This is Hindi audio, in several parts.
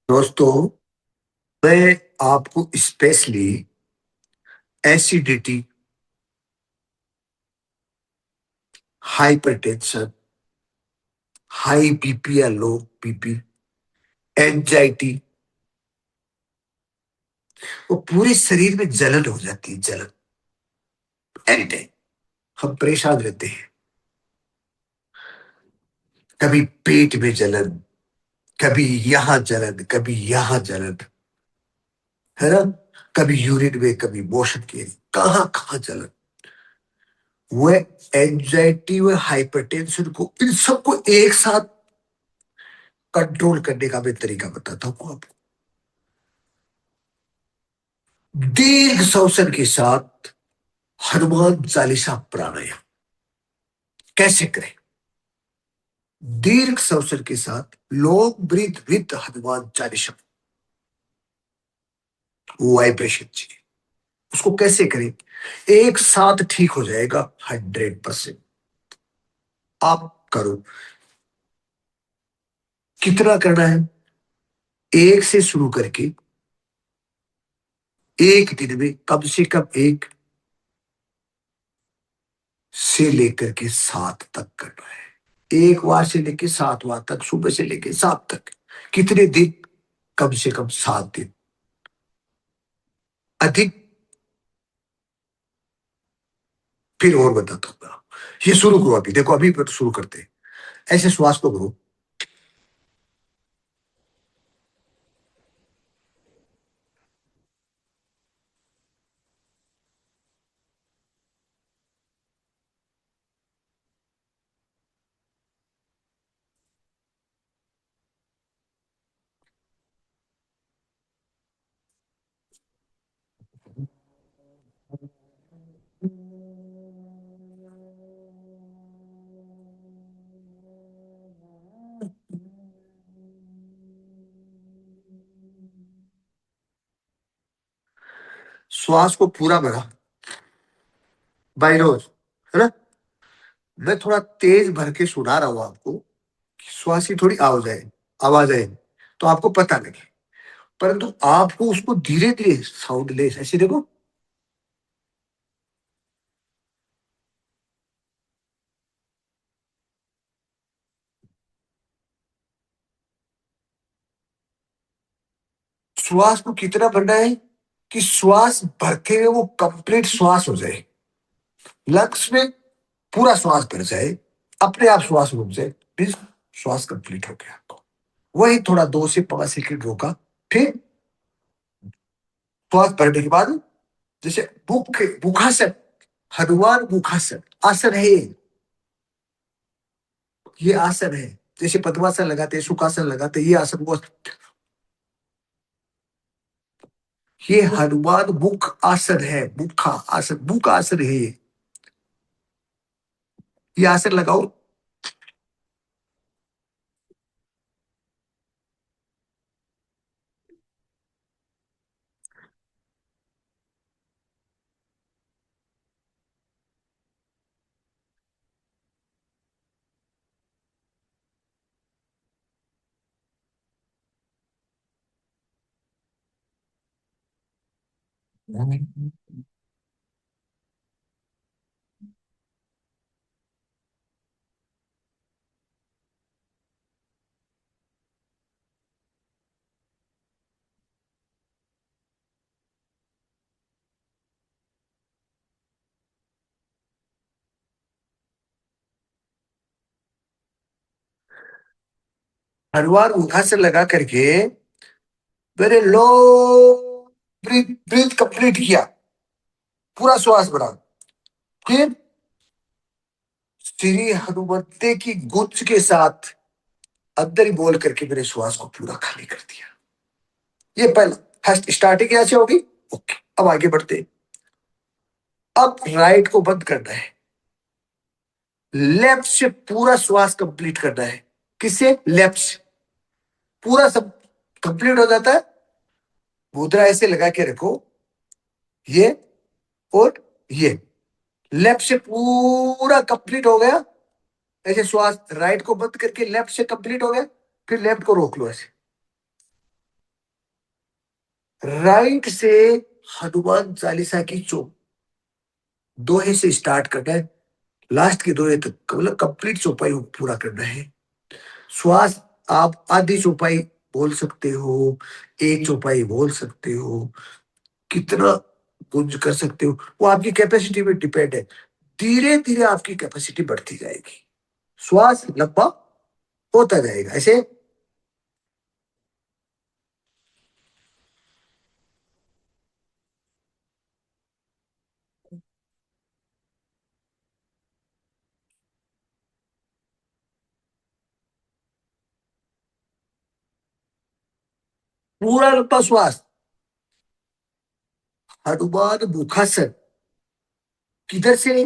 दोस्तों, मैं आपको specially acidity, hypertension, high BP या लो बीपी, एंजाइटी, वो पूरे शरीर में जलन हो जाती है। जलन एनी टाइम हम परेशान रहते हैं। कभी पेट में जलन, कभी यहां जलन, कभी यहां जलन, है ना? कभी यूरिन में, कभी मोशन के, कहां कहां जलन। वो एंजाइटी व हाइपरटेंशन को, इन सबको एक साथ कंट्रोल करने का मैं तरीका बताता हूँ आपको। दीर्घ श्वसन के साथ हनुमान चालीसा प्राणायाम कैसे करें? दीर्घ श्वसन के साथ long breath with Hanuman Chalisa, vibration चाहिए। उसको कैसे करें? एक साथ ठीक हो जाएगा 100%। आप करो। कितना करना है? एक से शुरू करके एक दिन में कम से कम एक से लेकर के सात तक करना है। एक बार से लेके सात बार तक, सुबह से लेके सात तक। कितने दिन? कम से कम 7 दिन। अधिक फिर और बताता हूँ मैं। ये शुरू करो, अभी देखो, अभी शुरू करते हैं। ऐसे श्वास को करो। श्वास को पूरा भरा बाई नोज, है ना? मैं थोड़ा तेज भर के सुना रहा हूं आपको, कि श्वास की थोड़ी आवाज आए तो आपको पता लगे। परंतु आपको उसको धीरे धीरे साउंड लेस, ऐसे देखो। श्वास को कितना भरना है कि श्वास भरते हुए वो कंप्लीट श्वास हो जाए, लंग्स में पूरा श्वास भर जाए, अपने आप श्वास रुक जाए, फिर श्वास कंप्लीट हो गया आपको। वही थोड़ा 2 से 5 सेकंड रोका। फिर श्वास भरने के बाद, जैसे मुखासन, हनुमान मुखासन आसन है ये आसन है। जैसे पद्मासन लगाते हैं, सुखासन लगाते हैं, ये आसन वो, ये हनुमान मुख आसन है। मुखा आसन, मुख आसन है ये आसन लगाओ। हनुमान मुखासन लगा करके मैंने लो ब्रीथ ब्रीथ कंप्लीट किया, पूरा श्वास बढ़ा। फिर श्री हनुमते की गूंज के साथ अंदर ही बोल करके मेरे श्वास को पूरा खाली कर दिया। ये पहला फर्स्ट स्टार्टिंग यहाँ से होगी। ओके, अब आगे बढ़ते हैं। अब राइट को बंद करना है, लेफ्ट से पूरा श्वास कंप्लीट करना है। किससे? लेफ्ट से पूरा सब कंप्लीट हो जाता है। मुद्रा ऐसे लगा के रखो, ये और ये। लेफ्ट से पूरा कंप्लीट हो गया। ऐसे श्वास राइट को बंद करके लेफ्ट से कंप्लीट हो गया। फिर लेफ्ट को रोक लो ऐसे। राइट से हनुमान चालीसा की दोहे से स्टार्ट करना है, लास्ट के दोहे तक, मतलब कंप्लीट चौपाई पूरा करना है। श्वास आप आधी चौपाई बोल सकते हो, एक चौपाई बोल सकते हो, कितना गुंज कर सकते हो वो आपकी कैपेसिटी पे डिपेंड है। धीरे धीरे आपकी कैपेसिटी बढ़ती जाएगी, श्वास लंबा होता जाएगा ऐसे। पूरा लंबा श्वास, हनुमान मुखासन। किधर से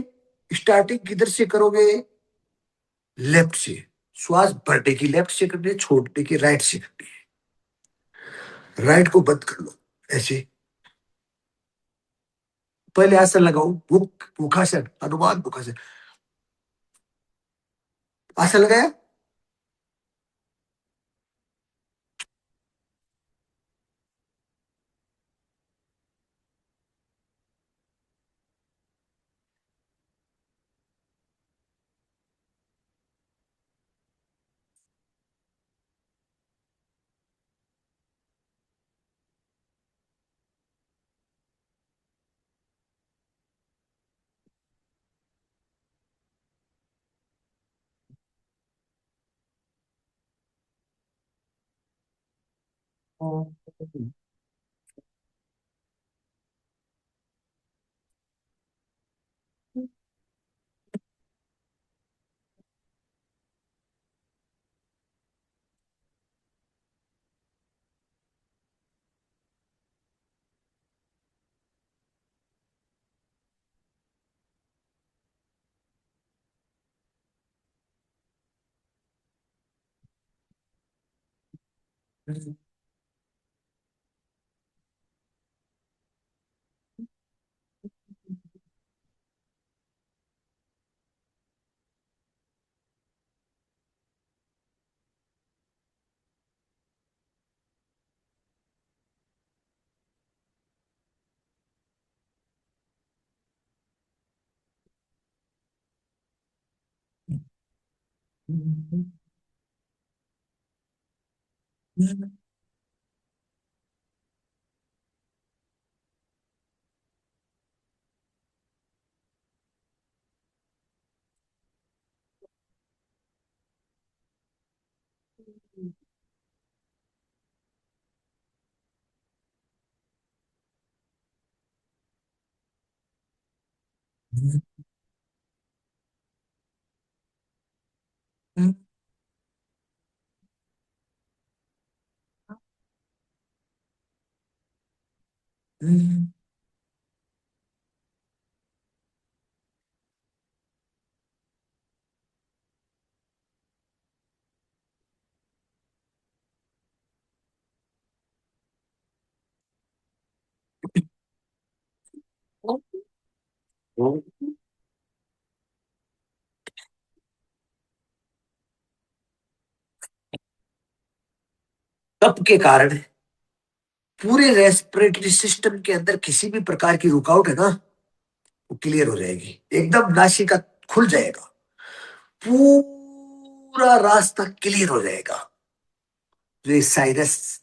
स्टार्टिंग, किधर से करोगे? लेफ्ट से। श्वास भरने की लेफ्ट से करनी है, छोड़ने की राइट से करनी है। राइट को बंद कर लो ऐसे। पहले आसन लगाओ, मुखासन, हनुमान मुखासन। आसन लगाया। कप के कारण पूरे रेस्पिरेटरी सिस्टम के अंदर किसी भी प्रकार की रुकावट है ना, वो क्लियर हो जाएगी, एकदम नासिका खुल जाएगा, पूरा रास्ता क्लियर हो जाएगा। जो ये साइनस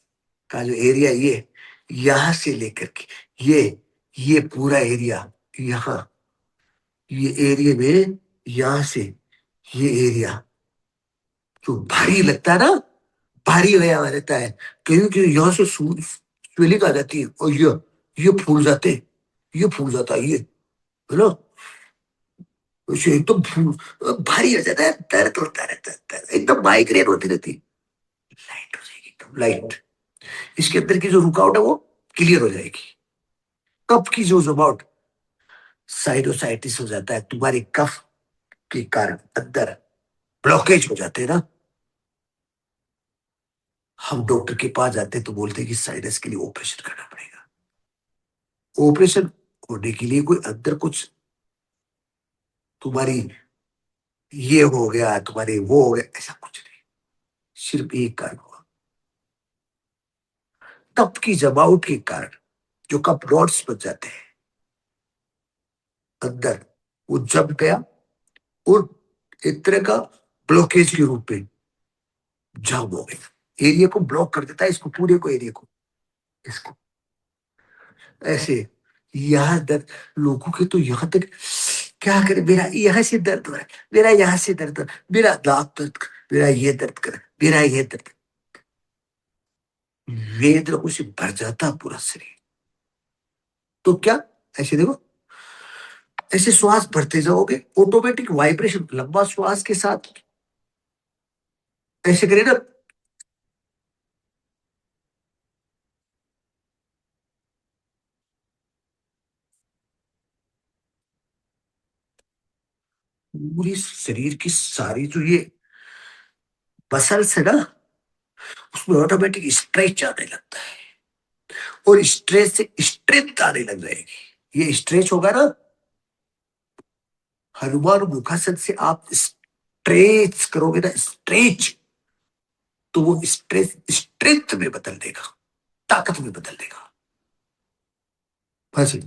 का जो एरिया, ये यहां से लेकर के ये ये पूरा एरिया, यहाँ ये एरिया में, यहां से ये एरिया जो भारी लगता है ना, भारी गया रहता है, क्योंकि यहाँ से स्वेलिंग आ जाती है, और ये फूल जाते हैं, ये फूल जाता है, ये है ना, वैसे एकदम भारी हो जाता है, दर्द होता रहता है, एकदम माइग्रेन होती रहती है। लाइट हो जाएगी, एकदम लाइट। इसके अंदर की जो रुकावट है वो क्लियर हो जाएगी। कफ की जो रुकावट, साइनोसाइटिस हो जाता है तुम्हारे कफ के कारण, अंदर ब्लॉकेज हो जाते हैं ना, हम डॉक्टर के पास जाते हैं तो बोलते हैं कि साइनस के लिए ऑपरेशन करना पड़ेगा। ऑपरेशन होने के लिए कोई अंदर कुछ तुम्हारी ये हो गया, तुम्हारे वो हो गया, ऐसा कुछ नहीं। सिर्फ एक कारण हुआ, कप की जमावट के कारण जो कप रॉड्स बन जाते हैं अंदर, वो जम गया और एक तरह का ब्लॉकेज के रूप में जाम हो गया, एरिया को ब्लॉक कर देता है, इसको पूरे को एरिया को, इसको ऐसे। यहाँ दर्द, लोगों के तो यहाँ तक, क्या करे, मेरा यहाँ से दर्द हो रहा है, मेरा यहाँ से दर्द हो रहा है, मेरा दांत दर्द कर, मेरा ये दर्द कर, मेरा ये दर्द, वेदनाओं से भर जाता पूरा शरीर। तो क्या, ऐसे देखो, ऐसे श्वास भरते जाओगे, ऑटोमेटिक वाइब्रेशन, लंबा श्वास के साथ ऐसे करें ना, पूरी शरीर की सारी जो ये मसल्स है ना, उसमें ऑटोमेटिक स्ट्रेच आने लगता है, और स्ट्रेच से स्ट्रेंथ आने लग जाएगी। ये स्ट्रेच होगा ना, हनुमान मुखासन से आप स्ट्रेच करोगे ना, स्ट्रेच, तो वो स्ट्रेच स्ट्रेंथ में बदल देगा, ताकत में बदल देगा। हाँ जी।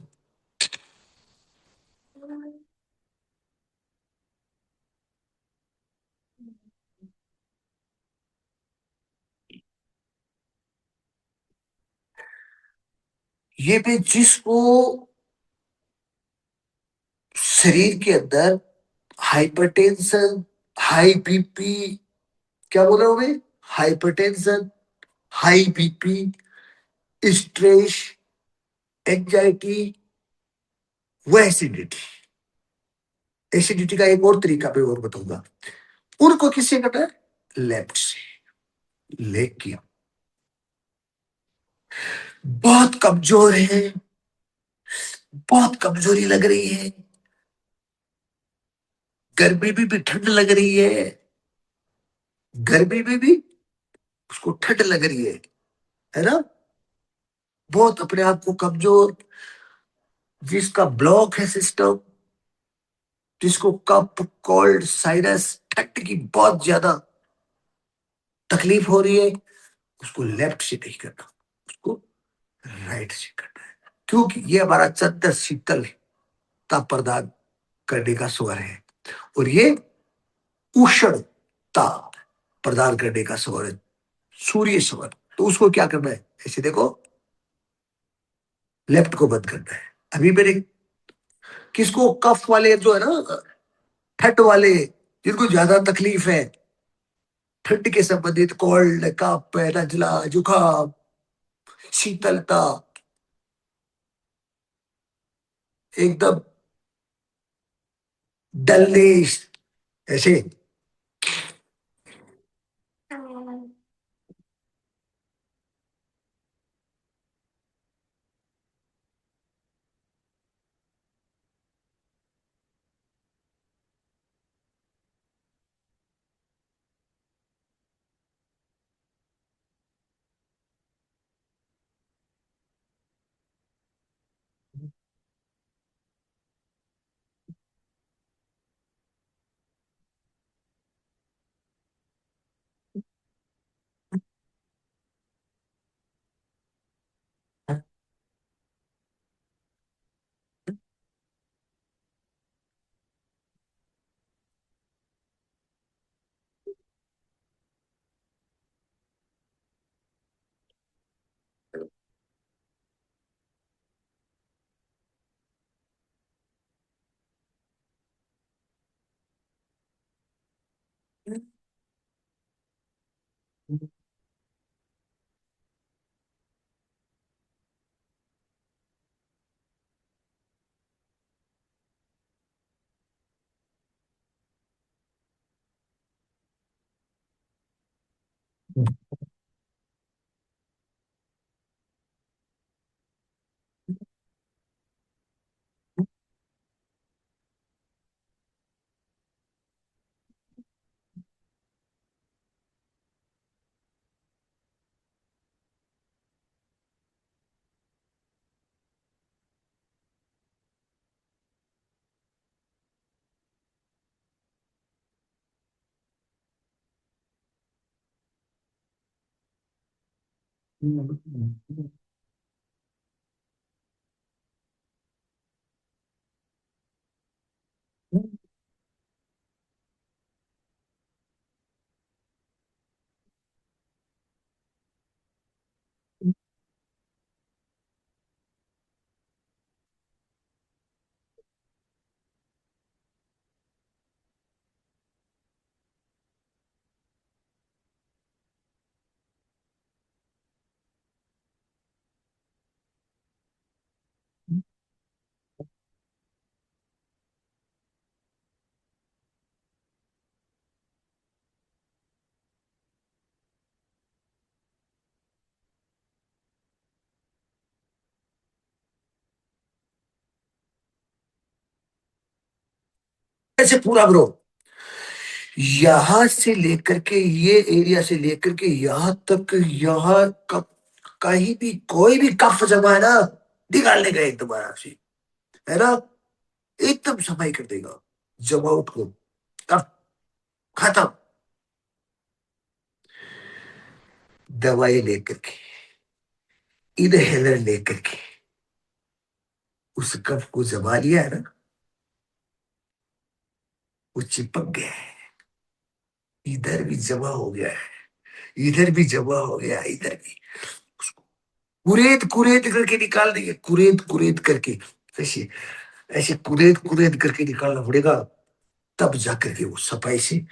ये भी जिसको शरीर के अंदर हाइपरटेंशन, हाई बीपी, क्या बोल रहा हूं मैं, hypertension, high BP, stress, anxiety, व एसिडिटी। एसिडिटी का एक और तरीका मैं और बताऊंगा। उनको किससे करना है, लेफ्ट से। लेग किया, बहुत कमजोर है, बहुत कमजोरी लग रही है, गर्मी में भी ठंड लग रही है, गर्मी में भी उसको ठंड लग रही है ना, बहुत अपने आप को कमजोर, जिसका ब्लॉक है सिस्टम, जिसको कफ, कोल्ड, साइनस, ठंड की बहुत ज्यादा तकलीफ हो रही है, उसको लेफ्ट से नहीं करना, उसको राइट से करना है। क्योंकि ये हमारा चंद्र शीतलता प्रदान करने का स्वर है, और ये उष्णता प्रदान करने का स्वर है, सूर्य स्वर। तो उसको क्या करना है, ऐसे देखो, लेफ्ट को बंद करना है। अभी मैंने किसको, कफ वाले जो है ना, ठंड वाले, जिनको ज्यादा तकलीफ है ठंड के संबंधित, कोल्ड, कफ, नजला, जुकाम, शीतलता, एकदम डलनेस, ऐसे। ऐसे पूरा ब्रो, यहां से लेकर के ये एरिया से लेकर के यहां तक, यहाँ का कहीं भी कोई भी कफ जमा है ना, निकाल लेगा एकदम आराम से, है ना, एकदम सफाई कर देगा जमाउट को। अब खत्म। दवाई लेकर के, इनहेलर लेकर के उस कफ को जमा लिया है ना, वो चिपक गया है, इधर भी जमा हो गया है, इधर भी जमा हो गया है, इधर भी। उसको कुरेद कुरेद करके निकाल देंगे, कुरेद कुरेद करके, ऐसे ऐसे कुरेद कुरेद करके निकालना पड़ेगा, तब जाकर के वो सफाई से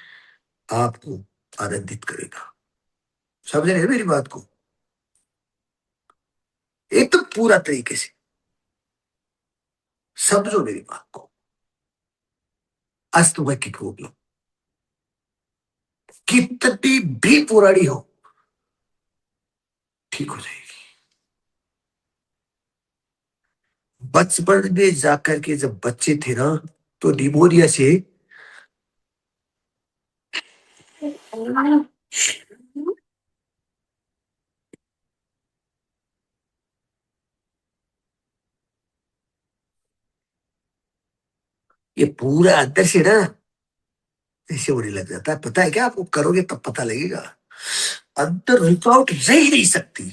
आपको आनंदित करेगा। समझ रहे हैं मेरी बात को? एकदम पूरा तरीके से समझो मेरी बात को। अस्थमा की प्रॉब्लम कितनी भी पुरानी हो, ठीक हो जाएगी। बचपन में जाकर के जब बच्चे थे ना, तो निमोनिया से, ये पूरा अंदर से ना ऐसे होने लग जाता है। पता है क्या, आपको करोगे तब पता लगेगा, अंदर रुकावट रह ही नहीं सकती,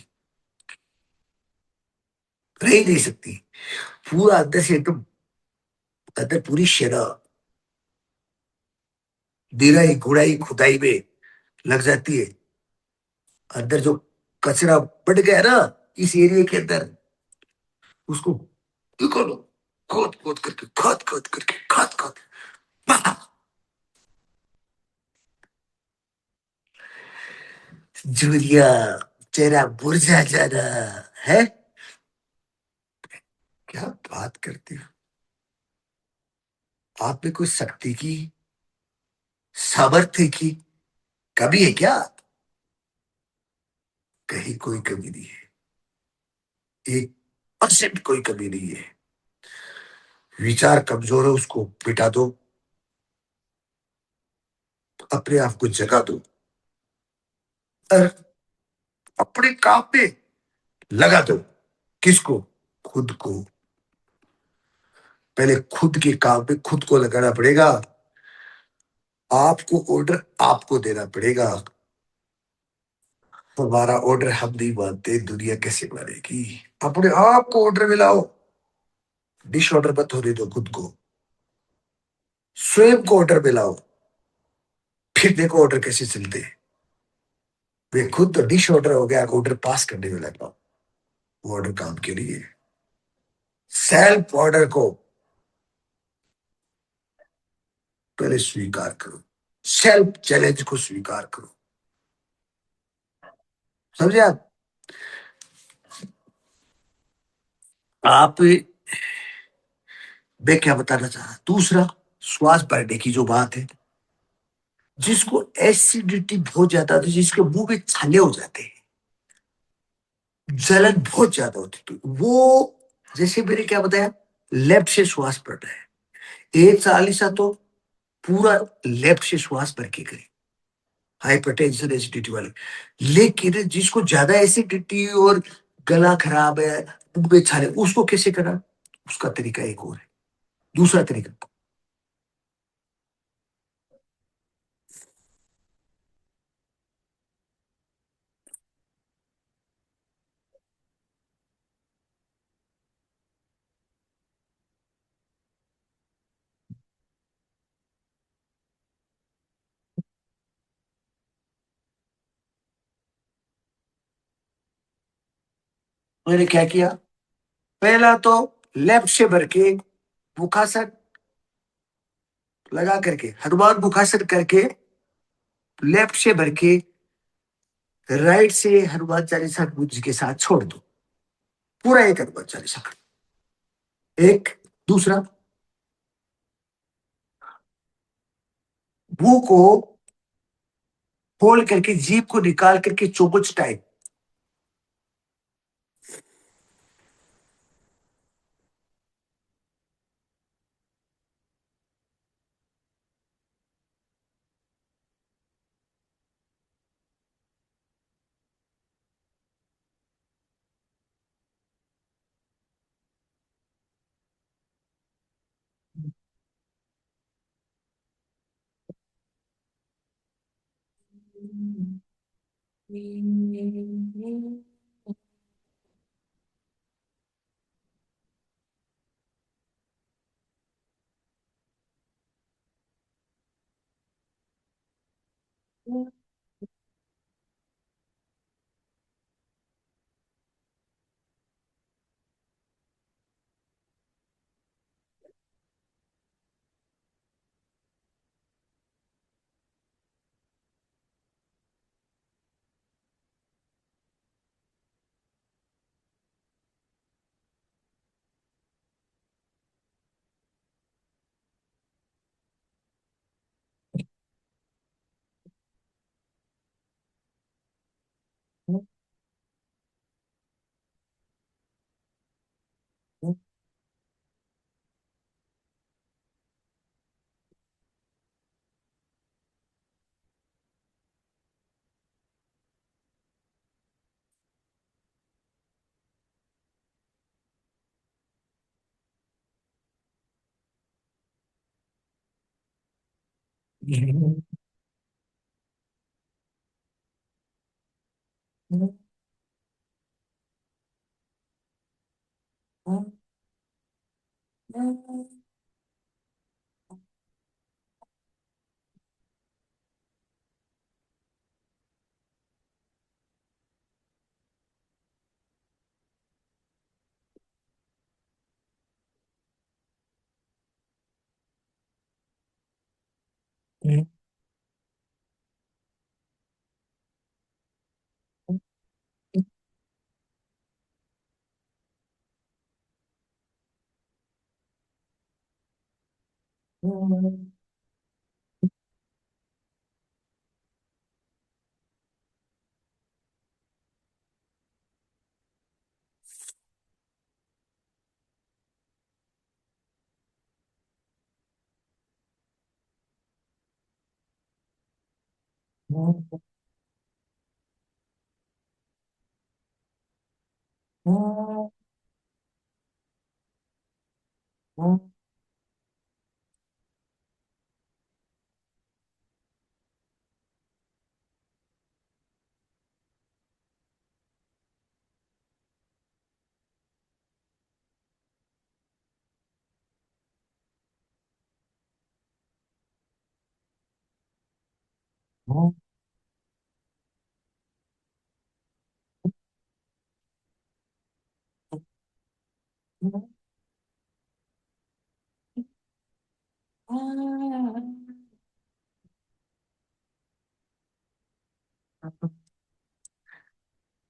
रह ही नहीं सकती। पूरा अंदर से एकदम, अंदर पूरी शेना दिराई गुड़ाई खुदाई में लग जाती है। अंदर जो कचरा बढ़ गया ना इस एरिया के अंदर, उसको निकालो, खोद खोद करके, खोद खोद करके, खोद खोद, जूलिया, तेरा मुरझा जाना है। क्या बात करती हो, आप में कोई शक्ति की, सामर्थ्य की कमी है क्या? कहीं कोई कमी नहीं है, 1% कोई कमी नहीं है। विचार कमजोर है, उसको मिटा दो, अपने आप को जगा दो, और अपने काम पे लगा दो। किसको? खुद को। पहले खुद के काम पे खुद को लगाना पड़ेगा। आपको ऑर्डर आपको देना पड़ेगा। हमारा ऑर्डर हम नहीं मानते, दुनिया कैसे मानेगी? अपने आप को ऑर्डर में लाओ, डिश ऑर्डर मत होने दो खुद को, स्वयं को ऑर्डर में लाओ, फिर देखो ऑर्डर कैसे चलते हैं। वे खुद तो डिश ऑर्डर हो गया, ऑर्डर पास करने में लगा, वो ऑर्डर काम के लिए। सेल्फ ऑर्डर को पहले स्वीकार करो, सेल्फ चैलेंज को स्वीकार करो। समझे आप? आप, मैं क्या बताना चाह रहा, दूसरा, श्वास भरने की जो बात है, जिसको एसिडिटी बहुत ज्यादा होती है, जिसके मुंह में छाले हो जाते हैं, जलन बहुत ज्यादा होती है, तो वो, जैसे मैंने क्या बताया, लेफ्ट से श्वास भरना है, एक चालीसा तो पूरा लेफ्ट से श्वास भर के करें, हाइपरटेंशन एसिडिटी वाले। लेकिन जिसको ज्यादा एसिडिटी और गला खराब है, मुंह में छाले, उसको कैसे करना? उसका तरीका एक और है, दूसरा तरीका। मैंने क्या किया, पहला तो लेफ्ट से भर के मुखासन लगा करके, हनुमान मुखासन करके लेफ्ट से भर के राइट से हनुमान चालीसा गुज के साथ छोड़ दो, पूरा एक हनुमान चालीसा। एक दूसरा, मुंह को खोल करके जीभ को निकाल करके चौमुच टाइप,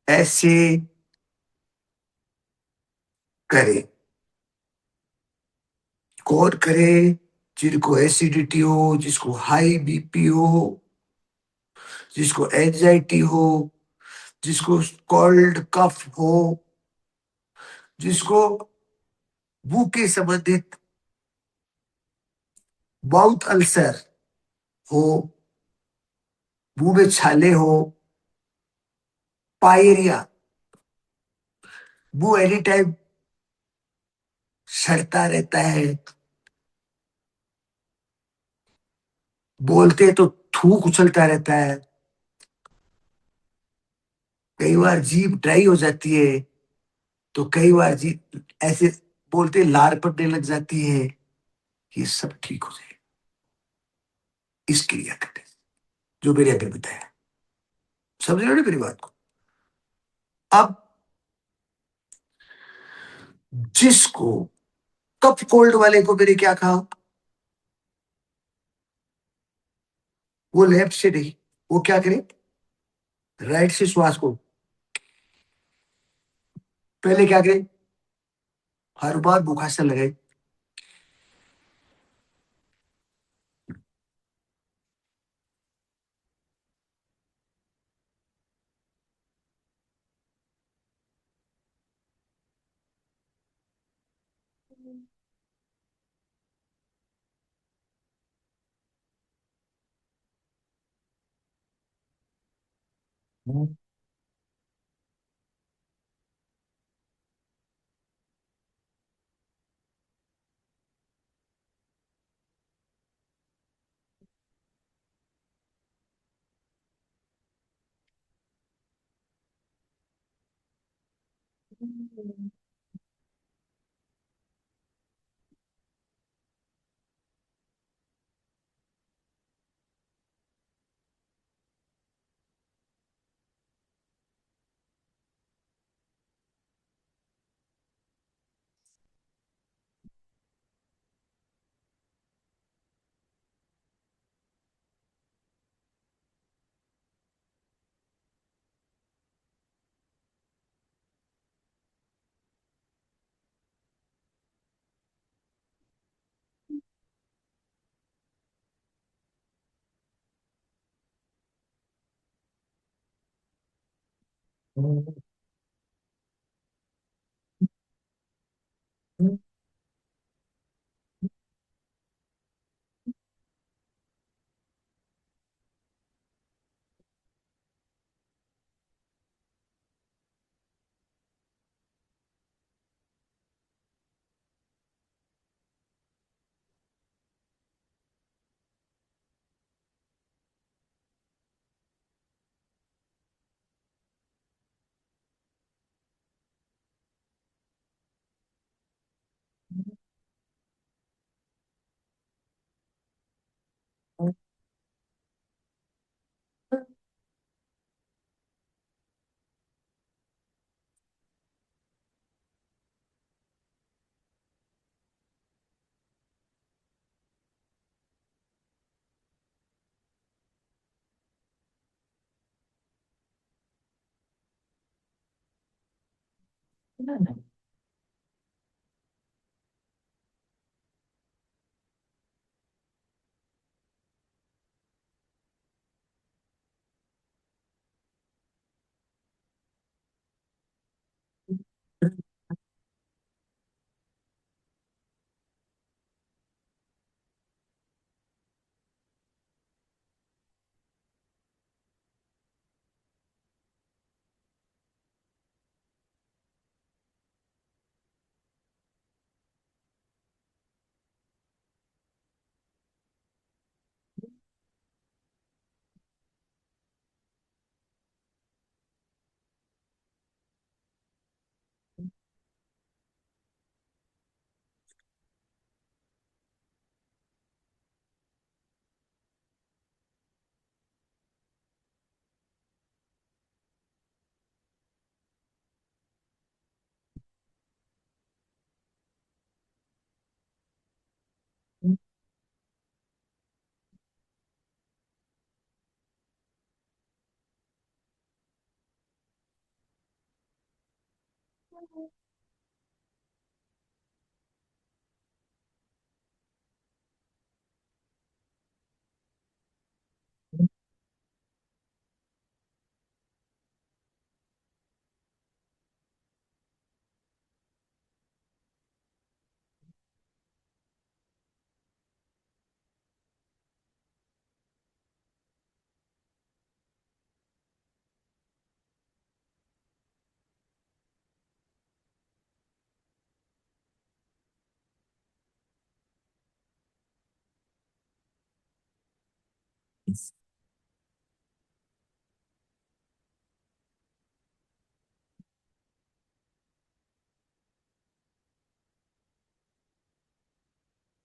ऐसे करे, कौन करे, जिनको एसिडिटी हो, जिसको हाई बीपी हो, जिसको एंजाइटी हो, जिसको कोल्ड कफ हो, जिसको मुंह के संबंधित माउथ अल्सर हो, मुंह में छाले हो, पायरिया, मुंह एनी टाइम सड़ता रहता है, बोलते तो थूक उछलता रहता है, कई बार जीभ ड्राई हो जाती है, तो कई बार जी ऐसे बोलते लार पड़ने लग जाती है, ये सब ठीक हो जाए इस क्रिया करने से, जो मैंने अभी बताया। समझ रहे हो ना मेरी बात को? अब जिसको कप कोल्ड वाले को मैंने क्या कहा, वो लेफ्ट से नहीं, वो क्या करे, राइट से श्वास को पहले क्या करे, हर बार बुखार लगाए।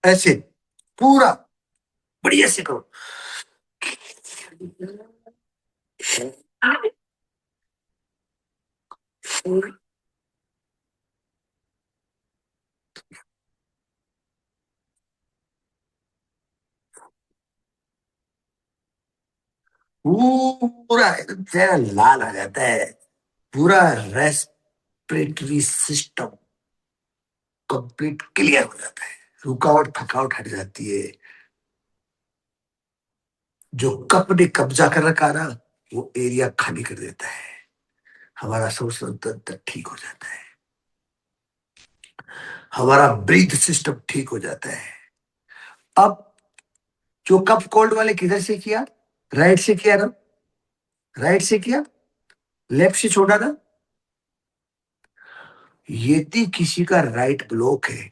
ऐसे पूरा बढ़िया से करो। पूरा एकदम चेहरा लाल आ जाता है। पूरा रेस्पिरेटरी सिस्टम कंप्लीट क्लियर हो जाता है। रुकावट थकावट हट जाती है। जो कप ने कब्जा कर रखा ना, वो एरिया खाली कर देता है। हमारा श्वसन तंत्र ठीक हो जाता है। हमारा ब्रीथ सिस्टम ठीक हो जाता है। अब जो कप कोल्ड वाले किधर से किया? राइट से किया ना? राइट से किया, लेफ्ट से छोड़ा ना? यदि किसी का राइट ब्लॉक है,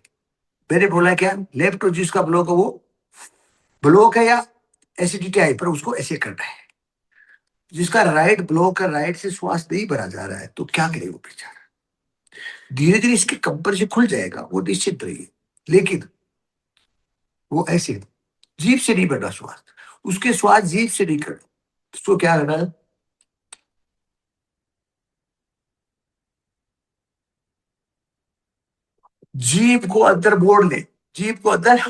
मैंने बोला क्या, लेफ्ट और जिसका ब्लॉक है वो ब्लॉक है या एसिडिटी आई, पर उसको ऐसे करना है। जिसका राइट ब्लॉक है, राइट से श्वास नहीं भरा जा रहा है, तो क्या करे वो बेचारा? धीरे धीरे इसके कंपर से खुल जाएगा, वो निश्चित रहिए। लेकिन वो ऐसे जीभ से नहीं भरना श्वास, उसके श्वास जीभ से नहीं करना। उसको क्या करना है? जीभ को अंदर मोड़ ले। जीभ को अंदर।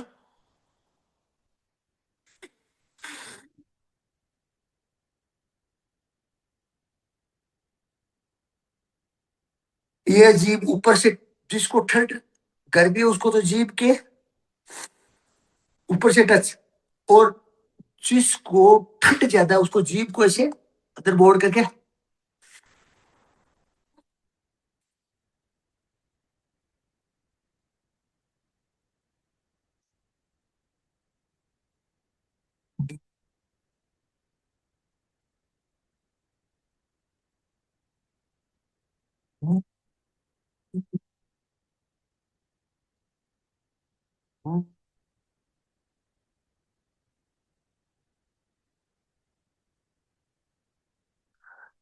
ये जीभ ऊपर से, जिसको ठंड गर्मी है उसको तो जीभ के ऊपर से टच, और जिसको ठंड ज्यादा है उसको जीभ को ऐसे अंदर मोड़ करके।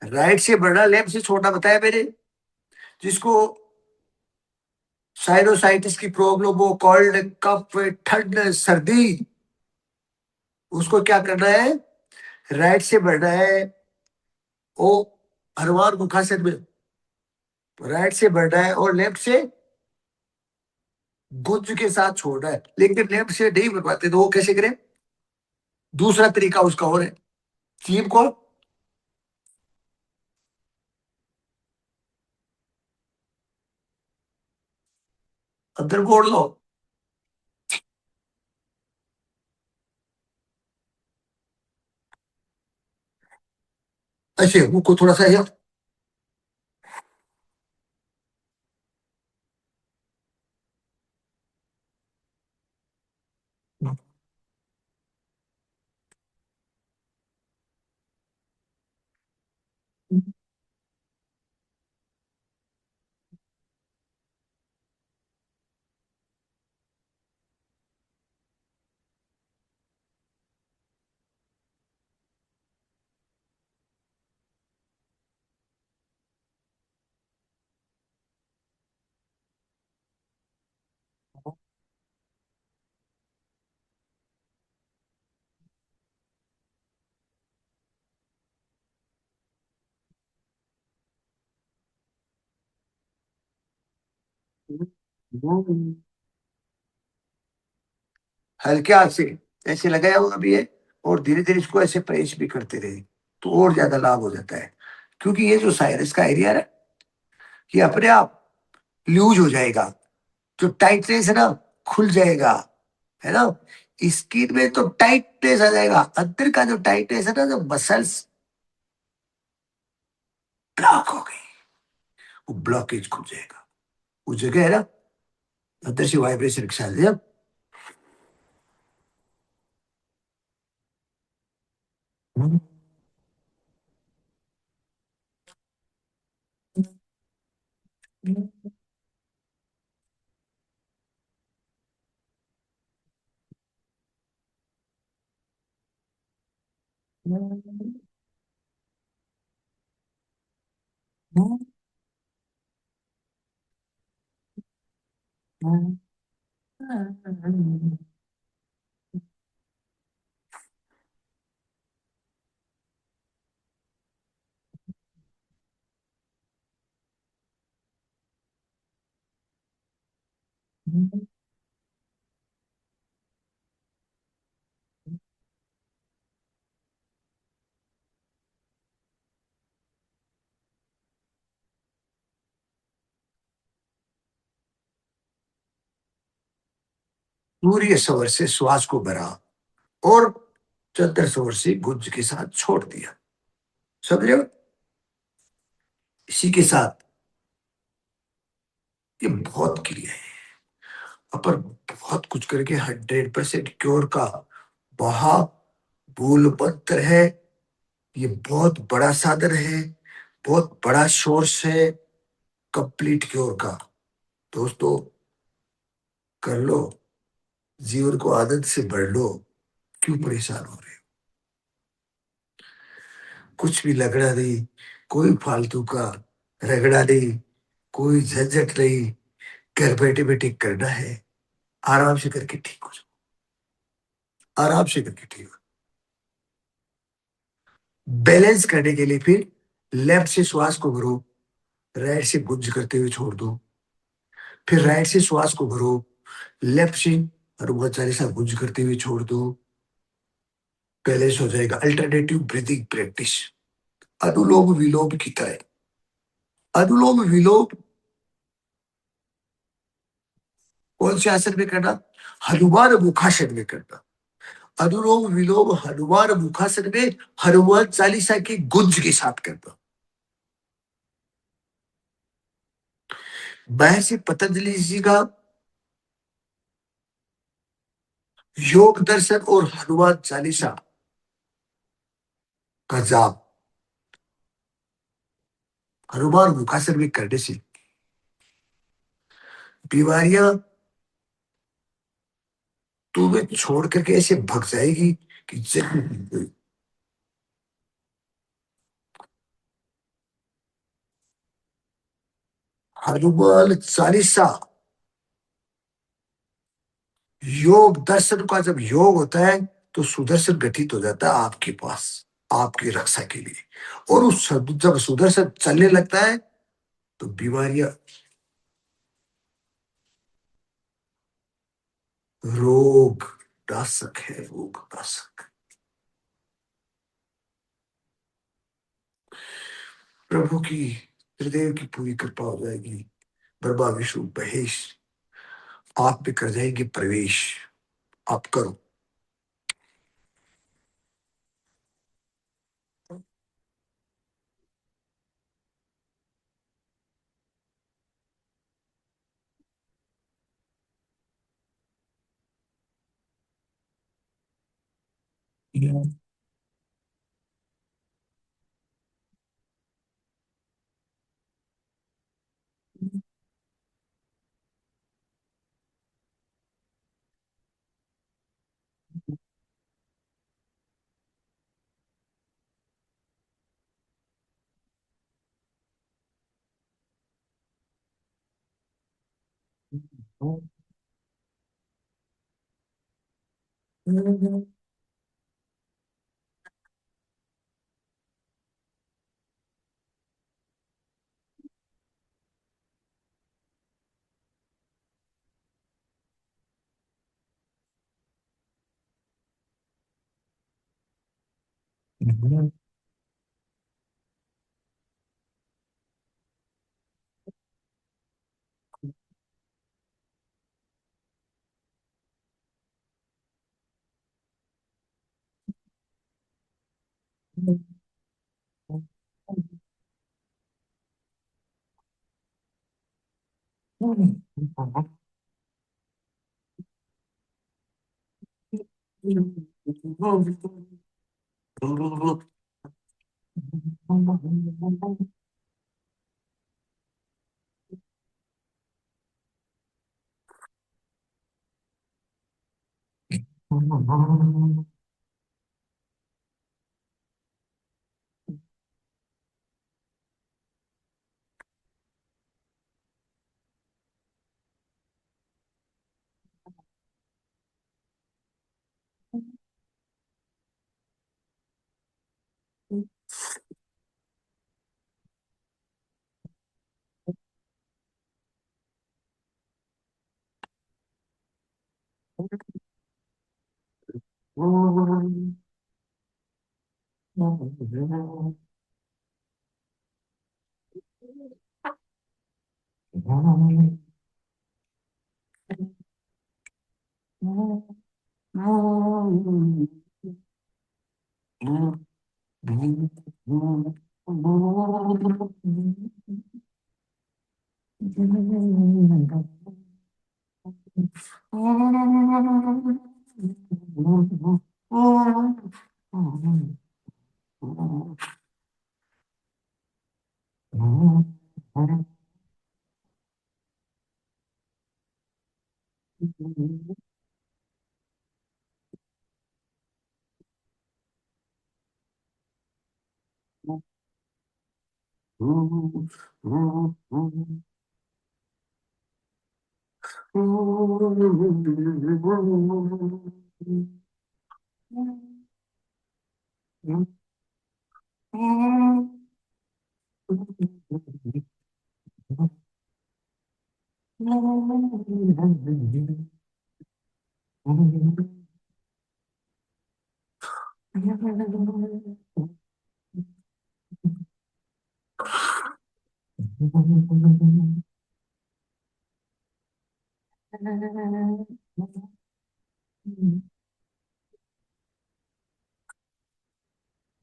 राइट से बड़ा, लेफ्ट से छोटा बताया मैंने। जिसको साइनोसाइटिस की प्रॉब्लम हो, कोल्ड कफ ठंड सर्दी, उसको क्या करना है? राइट से बढ़ना है। ओ हनुमान मुखासन में राइट से बढ़ना है, और लेफ्ट से गुंज के साथ छोड़ना है। लेकिन लेफ्ट से नहीं बढ़ पाते तो वो कैसे करें? दूसरा तरीका उसका और है। जीभ को अंदर मोड़ लो। ऐसे मुंह को थोड़ा सा हल्के हाथ से ऐसे लगाया हुआ भी है, और धीरे धीरे इसको ऐसे प्रेस भी करते रहे, तो और ज्यादा लाभ हो जाता है। क्योंकि ये जो साइनस का एरिया है, ये अपने आप लूज हो जाएगा। जो टाइटनेस है ना, खुल जाएगा, है ना? स्किन में तो टाइटनेस आ जाएगा, अंदर का जो टाइटनेस है ना, जो मसल्स ब्लॉक हो गई, वो ब्लॉकेज खुल जाएगा। वो जगह है ना, अंदर से वाइब्रेशन के साथ जब सूर्य सवर से श्वास को भरा और चंद्र सवर से गुंज के साथ छोड़ दिया। समझ रहे हो? इसी के साथ ये बहुत क्रिया है, पर बहुत कुछ करके 100% क्योर का बहा मूल मंत्र है। ये बहुत बड़ा साधन है, बहुत बड़ा सोर्स है कंप्लीट क्योर का। दोस्तों, कर लो, जीवन को आनंद से भर लो। क्यों परेशान हो रहे हो? कुछ भी लगड़ा नहीं, कोई फालतू का रगड़ा नहीं, कोई झंझट नहीं। घर बैठे बैठे करना है, आराम से करके ठीक हो जाओ, आराम से करके ठीक हो। बैलेंस करने के लिए फिर लेफ्ट से श्वास को भरो, राइट से गुंज करते हुए छोड़ दो। फिर राइट से श्वास को भरो, लेफ्ट से हनुमान चालीसा गुंज करते हुए छोड़ दो। बैलेंस हो जाएगा। अल्टरनेटिव ब्रीदिंग प्रैक्टिस, अनुलोम विलोम की तरह। अनुलोम विलोम कौन से आसन में करना? हनुमान मुखासन में करना। अनुलोम विलोम हनुमान मुखासन में हनुमान चालीसा की गुंज के साथ करना। महर्षि पतंजलि जी का योग दर्शन और हनुमान चालीसा का जाप हनुमान मुखासन में करने से बीमारियां तुम्हें छोड़ करके ऐसे भग जाएगी कि हनुमान चालीसा योग दर्शन का जब योग होता है तो सुदर्शन घटित हो जाता है आपके पास, आपकी रक्षा के लिए। और उस जब सुदर्शन चलने लगता है तो बीमारियां, रोग नाशक है, रोग नाशक। प्रभु की, त्रिदेव की पूरी कृपा हो जाएगी। ब्रह्मा विष्णु महेश आप भी कर जाएंगे प्रवेश। आप करो।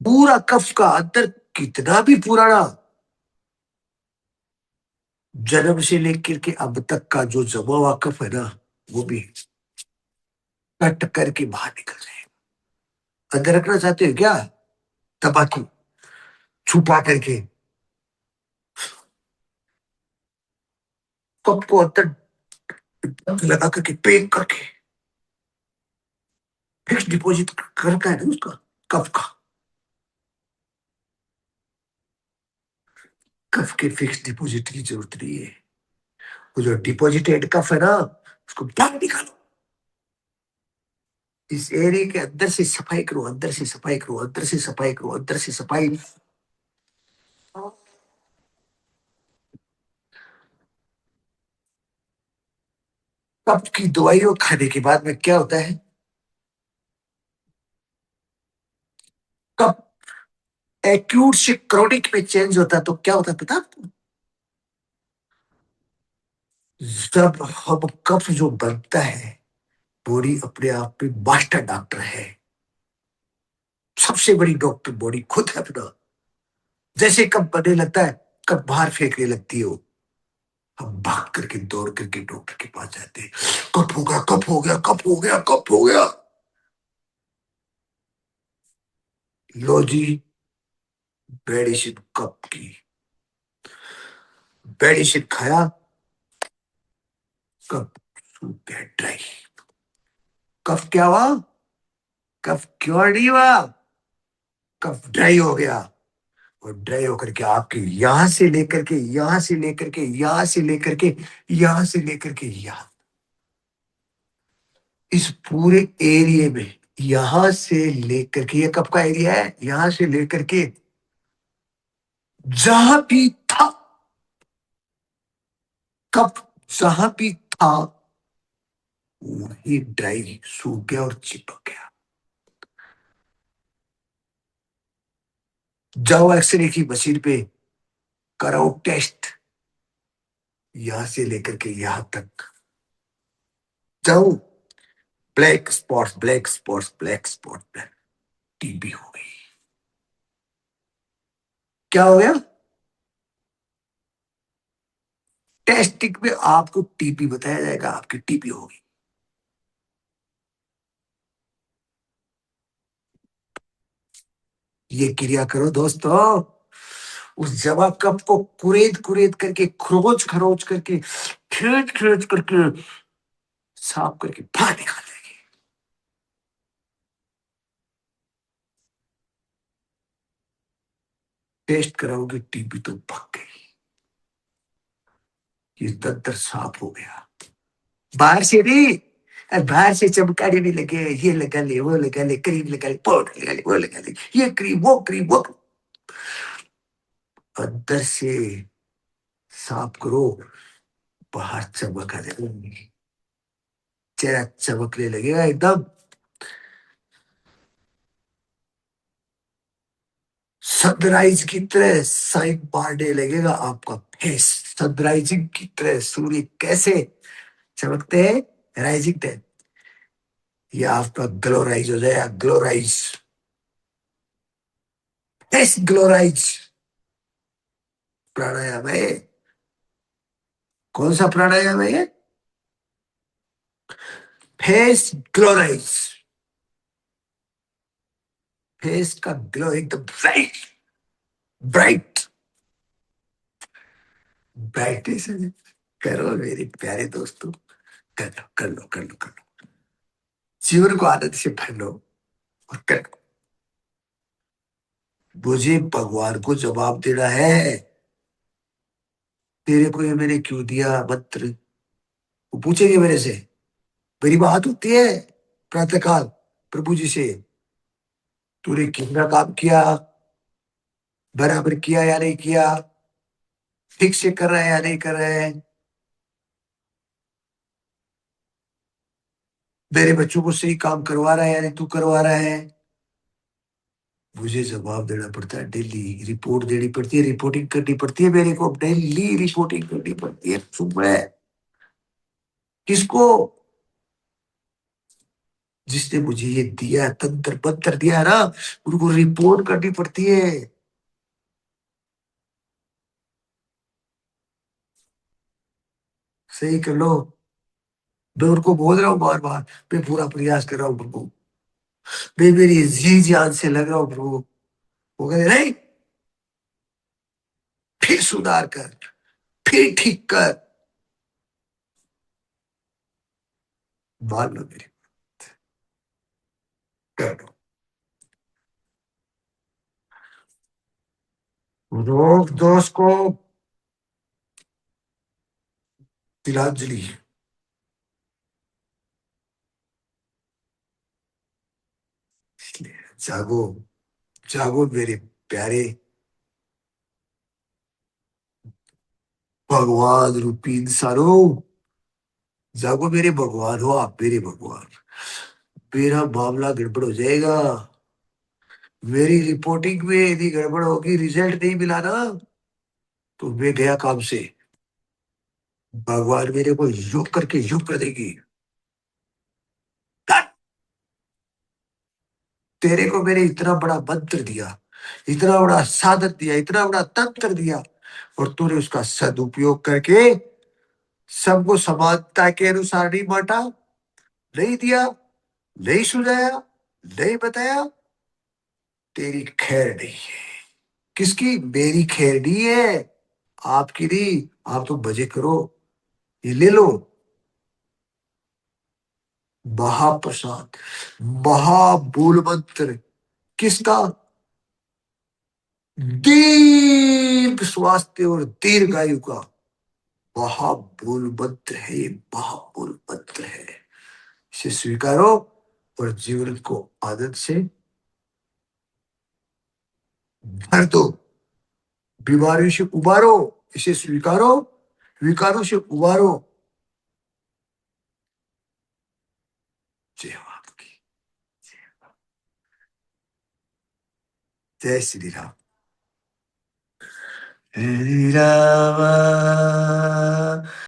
पूरा कफ का अंदर कितना भी पुराना जन्म से लेकर के अब तक का जो जमा हुआ कफ है ना, वो भी कट करके बाहर निकल रहे हैं। अंदर रखना चाहते हो क्या? तंबाकू छुपा करके कप को अंदर लगा करके पैक करके फिक्स डिपॉजिट करना है ना उसका, कफ का। कफ के फिक्स डिपॉजिट की जरूरत नहीं है। वो जो डिपॉजिटेड कफ है ना, उसको बाहर निकालो। इस एरिया के अंदर से सफाई करो, अंदर से सफाई करो, अंदर से सफाई करो, अंदर से सफाई। कफ की दवाइयों खाने के बाद में क्या होता है? कफ एक्यूट से क्रोनिक में चेंज होता है, तो क्या होता है पता है आपको? जब हम कफ जो बनता है, बॉडी अपने आप में मास्टर डॉक्टर है। सबसे बड़ी डॉक्टर बॉडी खुद है अपना। जैसे कफ बनने लगता है, कफ बाहर फेंकने लगती है वो, हम भाग करके दौड़ करके डॉक्टर के पास जाते हैं। कफ हो गया, कफ हो गया, कफ हो गया, कफ हो गया। लो जी, मेडिसिन कफ की। मेडिसिन खाया, कफ सूख गया, ड्राई। कफ क्या हुआ? कफ क्यों नहीं हुआ? कफ ड्राई हो गया। और ड्राई होकर के आपके यहां से लेकर के यहां से लेकर के यहां से लेकर के यहां से लेकर के यहां, इस पूरे एरिया में, यहां से लेकर के, ये कब का एरिया है, यहां से लेकर के जहां भी था, कब जहां भी था, वही ड्राई सूख गया और चिपक गया। जाओ एक्सरे की मशीन पे, कराओ टेस्ट, यहां से लेकर के यहां तक। जाओ, black spots, black spots, black spot, TB हो गई। क्या हो गया? टेस्टिंग में आपको टीबी बताया जाएगा, आपकी टीबी होगी। ये क्रिया करो दोस्तों। उस जवा कप को कुरेद कुरेद करके, खरोच खरोच करके, खींच खींच करके, साफ करके बाहर निकाल देंगे। टेस्ट कराओगे, टीबी तो भाग गई। ये दफ्तर साफ हो गया। बाहर से नहीं, बाहर से चमकाने भी लगे, ये लगा ले, वो लगा ले, क्रीम लगा ले, पाउडर लगा ले, वो लगा ले, ये क्रीम, वो क्रीम, वो। अंदर से साफ करो, बाहर चमक आ जाएगी, चेहरा चमकने लगेगा एकदम। सनराइज की तरह साइन मारने लगेगा आपका फेस। सनराइजिंग की तरह सूर्य कैसे चमकते हैं राइजिंग टाइम, ये आपका ग्लोराइज हो जाएगा, ग्लोराइज, फेस ग्लोराइज। प्राणायाम है। कौन सा प्राणायाम है ये? फेस ग्लोराइज। फेस का ग्लो एकदम ब्राइट, ब्राइट, ब्राइटनेस है। करो मेरे प्यारे दोस्तों, कर लो कर लो कर लो कर लो। जीवन को आनंद से भर लो और कर लो। मुझे भगवान को जवाब देना है। तेरे को ये मैंने क्यों दिया मंत्र, वो पूछेंगे मेरे से। मेरी बात होती है प्रातःकाल प्रभु जी से, तूने कितना काम किया, बराबर किया या नहीं किया, ठीक से कर रहा है या नहीं कर रहा है, मेरे बच्चों को सही काम करवा रहा है या नहीं तू करवा रहा है। मुझे जवाब देना पड़ता है, डेली रिपोर्ट देनी पड़ती है, रिपोर्टिंग करनी पड़ती है, मेरे को डेली रिपोर्टिंग करनी पड़ती है सुबह। किसको? जिसने मुझे ये दिया है, तंत्र मंत्र दिया है ना, उनको रिपोर्ट करनी पड़ती है। सही कर लो। मैं उनको बोल रहा हूँ बार बार, मैं पूरा प्रयास कर रहा हूँ प्रभु, मैं मेरी जी जान से लग रहा हूँ प्रभु। वो कहते नहीं, फिर सुधार कर, फिर ठीक कर। मान लो मेरी, कर लो। रोग दोष को तिलांजलि। इसलिए जागो, जागो मेरे प्यारे भगवान रूपी इंसानों। जागो मेरे भगवान हो, आप मेरे भगवान। मेरा मामला गड़बड़ हो जाएगा, मेरी रिपोर्टिंग में यदि गड़बड़ होगी, रिजल्ट नहीं मिला ना, तो मैं गया काम से। भगवान मेरे को योग करके योग कर देगी। धत! तेरे को मैंने इतना बड़ा मंत्र दिया, इतना बड़ा साधन दिया, इतना बड़ा तंत्र दिया, और तूने उसका सदुपयोग करके सबको समानता के अनुसार नहीं बांटा, नहीं दिया, नहीं सुझाया, नहीं बताया। तेरी खैर नहीं है। किसकी? मेरी खैर नहीं है, आपकी नहीं। आप तो मजे करो, ये ले लो महाप्रसाद, महामूल मंत्र। किसका? दीर्घ स्वास्थ्य और दीर्घायु का महामूल मंत्र है ये, महामूल मंत्र है। इसे स्वीकारो और जीवन को आनंद से भर दो। बीमारियों से उबारो, इसे स्वीकारो, विकारों से उबारो। जय माता की, जय श्री राम। हरे राम